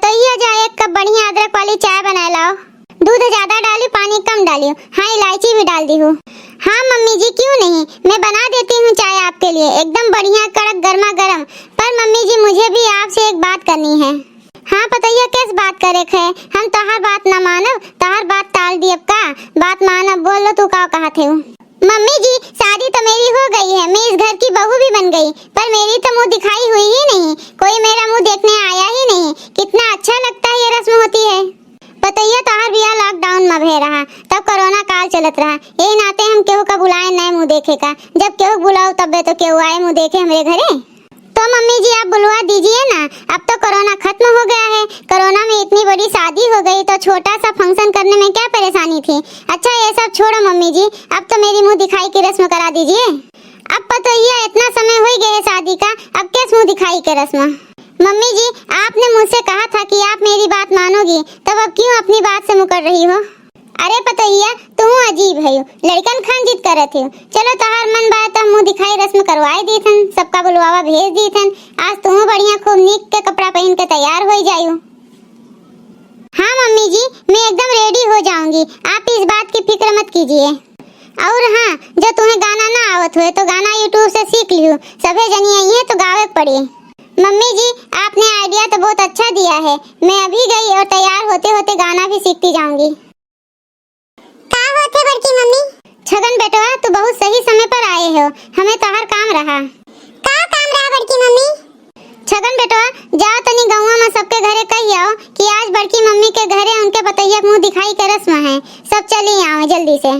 पतोहिया जा एक कप बढ़िया अदरक वाली चाय बना लाओ। दूध ज्यादा डाली, पानी कम डाली, हाँ इलायची भी डाल दी हूँ। हाँ मम्मी जी क्यों नहीं, मैं बना देती हूँ चाय आपके लिए, एकदम बढ़िया कड़क गर्मा गर्म। पर मम्मी जी मुझे भी आपसे एक बात करनी है। हाँ पतोहिया किस बात करे है, हम तोहर बात न मानब, तोहर बात टाल दियब का, बात मानब, बोल लो तू का कहा थे। मम्मी जी शादी तो मेरी हो गई है, मैं इस घर की बहू भी बन गई, पर मेरी तो मुंह दिखाई हुई ही नहीं, कोई मेरा मुंह देखने आया ही नहीं। कितना अच्छा लगता है ये रस्म होती है। पतैया तोहर बिया लॉकडाउन में भे रहा, तब कोरोना काल चलत रहा, यही नाते हम केहू का बुलाए नए मुंह देखे का, जब केहू बुलाओ तब तो केहू आए मुंह देखे हमारे घरे। तो मम्मी जी आप बुलवा दीजिए ना, अब तो कोरोना खत्म हो गया है, कोरोना में इतनी बड़ी शादी हो गई तो छोटा सा फंक्शन करने में क्या परेशानी थी। अच्छा ये सब छोड़ो मम्मी जी, अब तो मेरी मुंह दिखाई की रस्म करा दीजिए। अब पतोहिया इतना समय हो गया है शादी का, अब किस मुंह दिखाई के रस्म। मम्मी जी आपने मुझसे कहा था कि आप मेरी बात मानोगी, तब अब क्यों अपनी बात से मुकर रही हो। अरे पतोहिया तू अजीब है, लड़कन खान जिद करत है। चलो तोहार मन बात मुंह दिखाई रस्म करवाई दी थन, सबका बुलवावा भेज दी थन, आज तू बढ़िया खूब नीक के कपड़ा पहन के तैयार हो जाइयो। हाँ मम्मी जी मैं एकदम रेडी हो जाऊंगी, आप इस बात की फिक्र मत कीजिए। और हाँ जो तुम्हें गाना ना आवत हुए तो गाना यूट्यूब से सीख लियो, सभे जनी आई है तो गावे पड़े। मम्मी जी आपने आइडिया तो बहुत अच्छा दिया है, मैं अभी गई और तैयार होते होते गाना भी सीखती जाऊंगी। का होते बड़की मम्मी? छगन बेटवा तू बहुत सही समय पर आए हो, हमें तोहर काम रहा। का काम रहा बड़की मम्मी? छगन बेटवा जाओ तनी गांव में सबके घरे कही आओ कि आज बड़की मम्मी के घरे उनके पतैया मुंह दिखाई के रस्म है, सब चली आओ जल्दी से।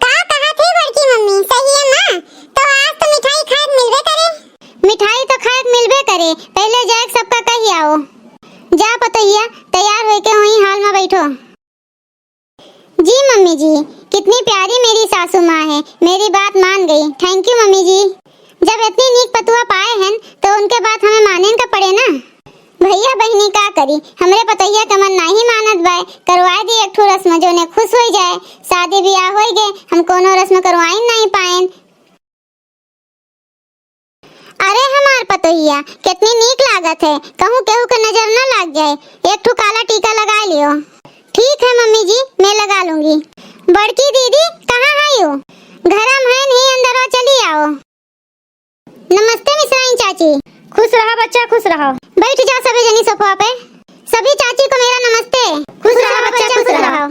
का कहा थी बड़की मम्मी, सही है ना? तो आज तो मिठाई खाए मिलबे करे। मिठाई तो खाए मिलबे करे, पहले जाए सबका कही आओ। जा पतैया तैयार होके वहीं हाल में बैठो। जी मम्मी जी कितनी प्यारी मेरी सासू माँ है, मेरी बात मान गई, थैंक यू मम्मी जी। जब इतनी नीक पतुआ पाए हैं तो उनके बात हमें माने का पड़े ना। भैया बहनी का करी, हमरे पतैया का मन नहीं मानत बाय, करवाए दी एक ठो रस्म जो ने खुश हो जाए, शादी ब्याह हो गए, हम कोनो रस्म करवाई नहीं पाएन। अरे हमार पतोहिया कितनी नीक लागत है, कहूँ केहू के नजर न लग जाए, एक ठो काला टीका लगा लियो। ठीक है मम्मी जी मैं लगा लूंगी। बड़की दीदी कहाँ है हो? घरम है नहीं, अंदर आओ, चली आओ। नमस्ते मिश्राइन चाची। खुश रहो बच्चा खुश रहो, बैठ जाओ सभी जनी सोफा पे। सभी चाची को मेरा नमस्ते। खुश रहो बच्चा खुश रहो।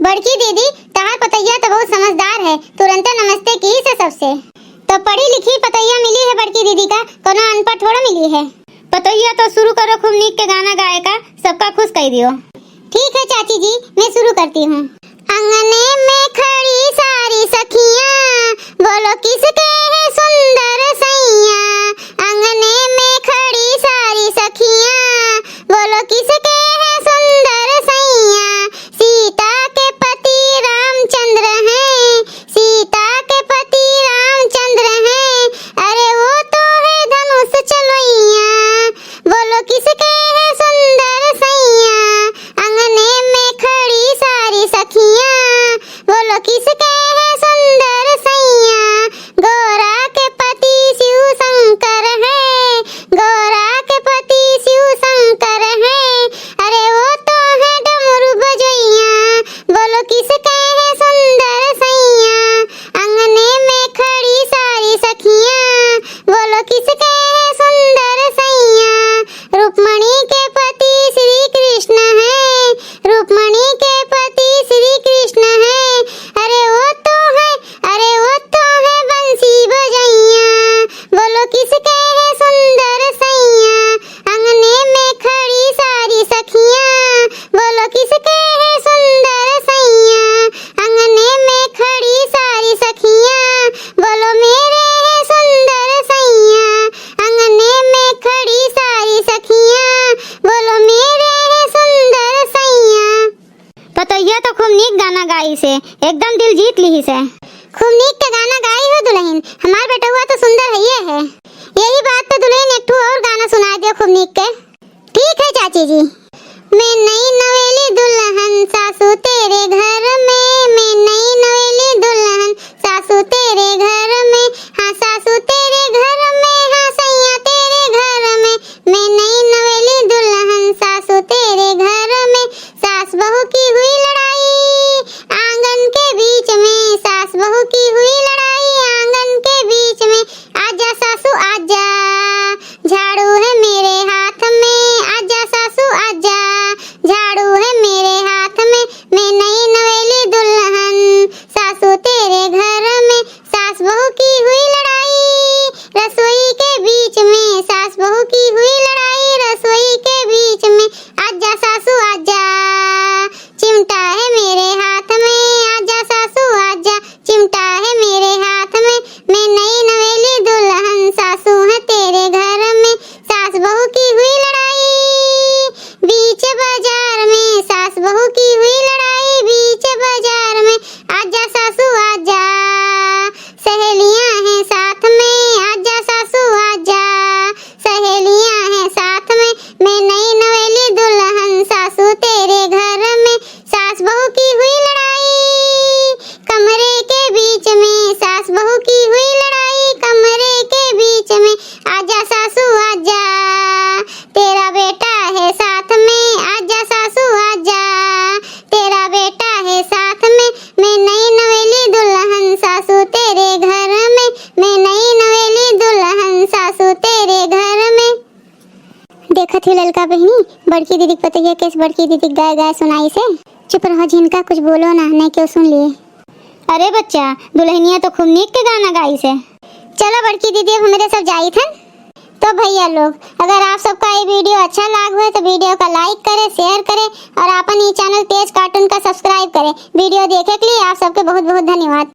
बड़की दीदी तहार पतैया तो बहुत समझदार है, तुरंत नमस्ते की से सबसे। तो पढ़ी लिखी पतैया मिली है बड़की दीदी का, कोनो अनपढ़ थोड़ा मिली है। पतैया तो शुरू करो खूब नीक के गाना गाए का, सबका खुश कर दियो। ठीक है चाची जी मैं शुरू करती हूँ। अंगने में खड़ी सारी सखियाँ, बोलो किसके है सुंदर सैया। अंगने में खड़ी सारी सखियाँ, बोलो किसके है सुंदर सैया। सीता के पति रामचंद्र हैं, सीता के पति रामचंद्र हैं, अरे वो तो है धनुष चलोइया। बोलो किसके है सुंदर सैया। अंगने में खड़ी सारी सखियाँ, बोलो किसके है सुंदर सैया। गोरा के पति शिव शंकर है, गोरा के पति शिव शंकर है, अरे वो तो है डमरू बजैया। बोलो किसके है सुंदर सैया। अंगने में खड़ी सारी सखियाँ, बोलो किसके है सुंदर सैया। रुक्मणी के पति श्री कृष्ण है, रुक्मणी के पति श्री कृष्ण है, अरे वो तो है, अरे वो तो है बंसी बजैया। बोलो किसके है सुंदर सैया। अंगने में खड़ी सारी सखियाँ, बोलो किसके है सुंदर सैया। अंगने में खड़ी सारी सखियाँ, बोलो मेरे है सुंदर सैया। अंगने में खड़ी सारी सखियाँ, बोलो मेरे है सुंदर सैया। पतैया तो खूब नीक गाना गाई से, एकदम दिल जीत ली से। खूब नीक के गाना गाई हो दुल्हन, हमार बेटा हुआ तो सुंदर है ये है। यही बात पे दुल्हन एक ठो और गाना सुना दियो खूब नीक के। ठीक है चाची जी। मैं नई नवेली दुल्हन सासू तेरे घर में, मैं नई नवेली दुल्हन सासू तेरे घर में, हाँ सासू तेरे घर में, हाँ सैया तेरे घर में। मैं नई नवेली दुल्हन कथी ललका बहनी, बड़की दीदी के पतैया केस बड़की दीदी गाय गाय सुनाई से। चुप रहो जिनका, कुछ बोलो ना, नहीं क्यों सुन लिए। अरे बच्चा, दुल्हनिया तो खूब नीक के गाना गाई से। चलो बड़की दीदी अब हमारे सब जाई थे। तो भैया लोग, अगर आप सबका ये वीडियो अच्छा लगा हुआ तो वीडियो का लाइक करें, शेयर करें और अपन ये चैनल तेज कार्टून का सब्सक्राइब करें। वीडियो देखे के लिए आप सबके बहुत बहुत धन्यवाद।